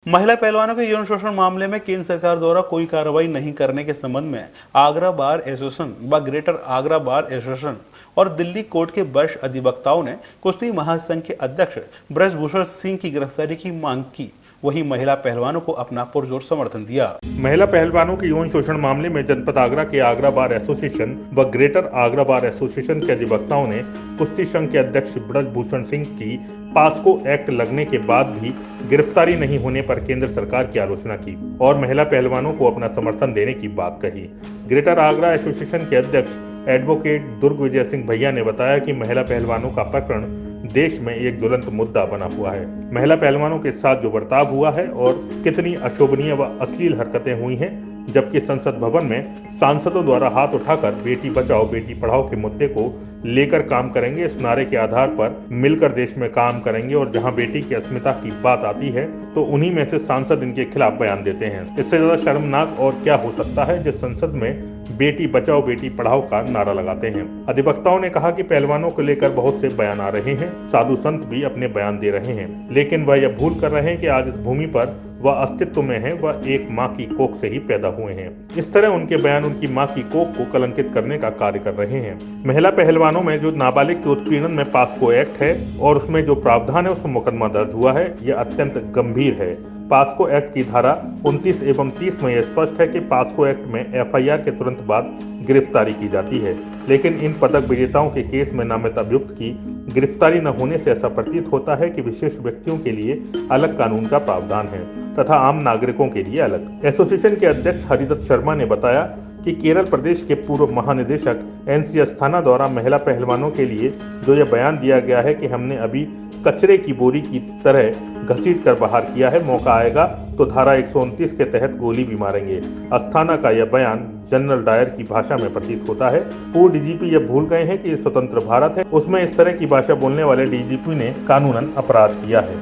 महिला पहलवानों के यौन शोषण मामले में केंद्र सरकार द्वारा कोई कार्रवाई नहीं करने के संबंध में आगरा बार एसोसिएशन व ग्रेटर आगरा बार एसोसिएशन और दिल्ली कोर्ट के वरिष्ठ अधिवक्ताओं ने कुश्ती महासंघ के अध्यक्ष ब्रजभूषण सिंह की गिरफ्तारी की मांग की। वहीं महिला पहलवानों को अपना पुरजोर समर्थन दिया। महिला पहलवानों के यौन शोषण मामले में जनपद आगरा के आगरा बार एसोसिएशन व ग्रेटर आगरा बार एसोसिएशन के अधिवक्ताओं ने कुश्ती संघ के अध्यक्ष ब्रजभूषण सिंह की पास्को एक्ट लगने के बाद भी गिरफ्तारी नहीं होने पर केंद्र सरकार की आलोचना की और महिला पहलवानों को अपना समर्थन देने की बात कही। ग्रेटर आगरा एसोसिएशन के अध्यक्ष एडवोकेट दुर्ग विजय सिंह भैया ने बताया कि महिला पहलवानों का प्रकरण देश में एक ज्वलंत मुद्दा बना हुआ है। महिला पहलवानों के साथ जो बर्ताव हुआ है और कितनी अशोभनीय व अश्लील हरकतें हुई हैं, जबकि संसद भवन में सांसदों द्वारा हाथ उठाकर बेटी बचाओ बेटी पढ़ाओ के मुद्दे को लेकर काम करेंगे, इस नारे के आधार पर मिलकर देश में काम करेंगे और जहां बेटी की अस्मिता की बात आती है तो उन्हीं में से सांसद इनके खिलाफ बयान देते हैं। इससे ज्यादा शर्मनाक और क्या हो सकता है जिस संसद में बेटी बचाओ बेटी पढ़ाओ का नारा लगाते हैं। अधिवक्ताओं ने कहा कि पहलवानों को लेकर बहुत से बयान आ रहे हैं, साधु संत भी अपने बयान दे रहे हैं, लेकिन वह यह भूल कर रहे हैं कि आज इस भूमि पर वह अस्तित्व में है, वह एक माँ की कोख से ही पैदा हुए हैं। इस तरह उनके बयान उनकी माँ की कोख को कलंकित करने का कार्य कर रहे हैं। महिला पहलवानों में जो नाबालिग के उत्पीड़न में पास्को एक्ट है और उसमें जो प्रावधान है उसमें मुकदमा दर्ज हुआ है, यह अत्यंत गंभीर है। पास्को एक्ट की धारा 29 एवं 30 में यह स्पष्ट है कि पास्को एक्ट में एफआईआर के तुरंत बाद गिरफ्तारी की जाती है, लेकिन इन पदक विजेताओं के केस में नामित अभियुक्त की गिरफ्तारी न होने से ऐसा प्रतीत होता है कि विशेष व्यक्तियों के लिए अलग कानून का प्रावधान है तथा आम नागरिकों के लिए अलग। एसोसिएशन के अध्यक्ष हरिदत्त शर्मा ने बताया कि केरल प्रदेश के पूर्व महानिदेशक एनसी अस्थाना द्वारा महिला पहलवानों के लिए जो यह बयान दिया गया है कि हमने अभी कचरे की बोरी की तरह घसीट कर बाहर किया है, मौका आएगा तो धारा 129 के तहत गोली भी मारेंगे। अस्थाना का यह बयान जनरल डायर की भाषा में प्रतीत होता है। पूर्व डीजीपी यह भूल गए हैं कि स्वतंत्र भारत है, उसमें इस तरह की भाषा बोलने वाले डीजीपी ने कानूनन अपराध किया है।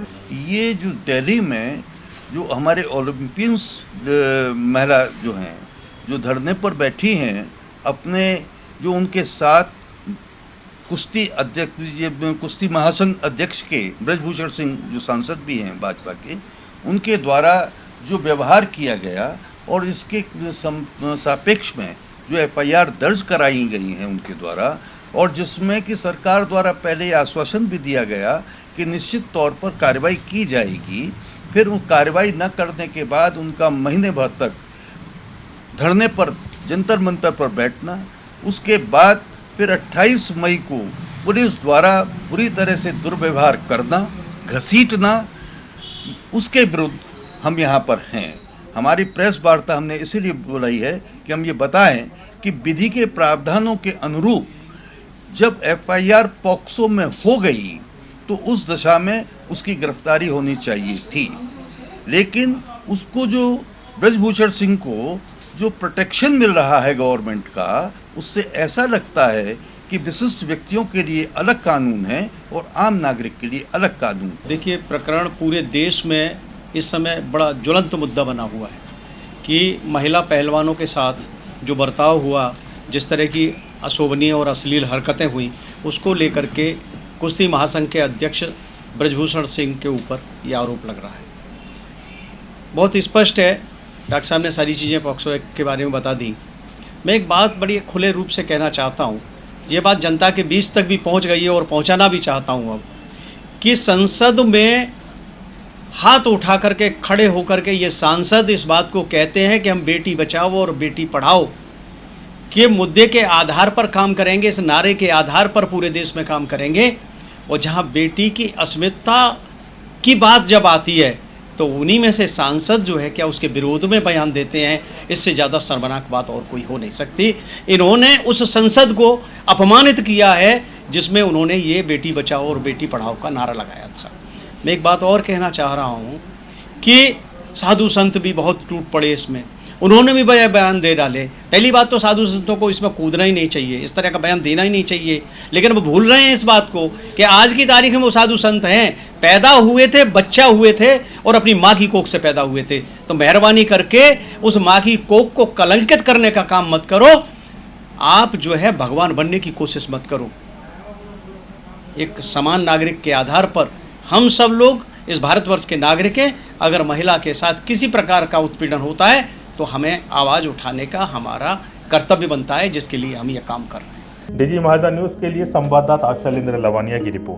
ये जो दिल्ली में जो हमारे ओलंपियंस महिला जो हैं, जो धरने पर बैठी हैं, अपने जो उनके साथ कुश्ती अध्यक्ष कुश्ती महासंघ अध्यक्ष के ब्रजभूषण सिंह जो सांसद भी हैं भाजपा के, उनके द्वारा जो व्यवहार किया गया और इसके सापेक्ष में जो एफआईआर दर्ज कराई गई हैं उनके द्वारा, और जिसमें कि सरकार द्वारा पहले आश्वासन भी दिया गया कि निश्चित तौर पर कार्रवाई की जाएगी, फिर उन कार्रवाई न करने के बाद उनका महीने भर तक धरने पर जंतर मंतर पर बैठना, उसके बाद फिर 28 मई को पुलिस द्वारा बुरी तरह से दुर्व्यवहार करना, घसीटना, उसके विरुद्ध हम यहाँ पर हैं। हमारी प्रेस वार्ता हमने इसीलिए बुलाई है कि हम ये बताएं कि विधि के प्रावधानों के अनुरूप जब एफआईआर पॉक्सो में हो गई तो उस दशा में उसकी गिरफ्तारी होनी चाहिए थी, लेकिन उसको जो ब्रजभूषण सिंह को जो प्रोटेक्शन मिल रहा है गवर्नमेंट का, उससे ऐसा लगता है कि विशिष्ट व्यक्तियों के लिए अलग कानून है और आम नागरिक के लिए अलग कानून। देखिए, प्रकरण पूरे देश में इस समय बड़ा ज्वलंत मुद्दा बना हुआ है कि महिला पहलवानों के साथ जो बर्ताव हुआ, जिस तरह की अशोभनीय और अश्लील हरकतें हुई, उसको लेकर के कुश्ती महासंघ के अध्यक्ष ब्रजभूषण सिंह के ऊपर ये आरोप लग रहा है। बहुत स्पष्ट है, डॉक्टर साहब ने सारी चीज़ें पॉक्सो एक्ट के बारे में बता दी। मैं एक बात बड़ी खुले रूप से कहना चाहता हूँ, ये बात जनता के बीच तक भी पहुँच गई है और पहुँचाना भी चाहता हूँ अब, कि संसद में हाथ उठा करके खड़े होकर के ये सांसद इस बात को कहते हैं कि हम बेटी बचाओ और बेटी पढ़ाओ के मुद्दे के आधार पर काम करेंगे, इस नारे के आधार पर पूरे देश में काम करेंगे, और जहाँ बेटी की अस्मिता की बात जब आती है तो उन्हीं में से सांसद जो है क्या उसके विरोध में बयान देते हैं। इससे ज़्यादा शर्मनाक बात और कोई हो नहीं सकती। इन्होंने उस संसद को अपमानित किया है जिसमें उन्होंने ये बेटी बचाओ और बेटी पढ़ाओ का नारा लगाया था। मैं एक बात और कहना चाह रहा हूँ कि साधु संत भी बहुत टूट पड़े इसमें, उन्होंने भी बयान दे डाले। पहली बात तो साधु संतों को इसमें कूदना ही नहीं चाहिए, इस तरह का बयान देना ही नहीं चाहिए, लेकिन वो भूल रहे हैं इस बात को कि आज की तारीख में वो साधु संत हैं, पैदा हुए थे, बच्चा हुए थे और अपनी माँ की कोख से पैदा हुए थे। तो मेहरबानी करके उस माँ की कोख को कलंकित करने का काम मत करो। आप जो है भगवान बनने की कोशिश मत करो। एक समान नागरिक के आधार पर हम सब लोग इस भारतवर्ष के नागरिक हैं। अगर महिला के साथ किसी प्रकार का उत्पीड़न होता है तो हमें आवाज़ उठाने का हमारा कर्तव्य बनता है, जिसके लिए हम ये काम कर रहे हैं। डीजी महाराजा न्यूज के लिए संवाददाता शैलेंद्र लवानिया की रिपोर्ट।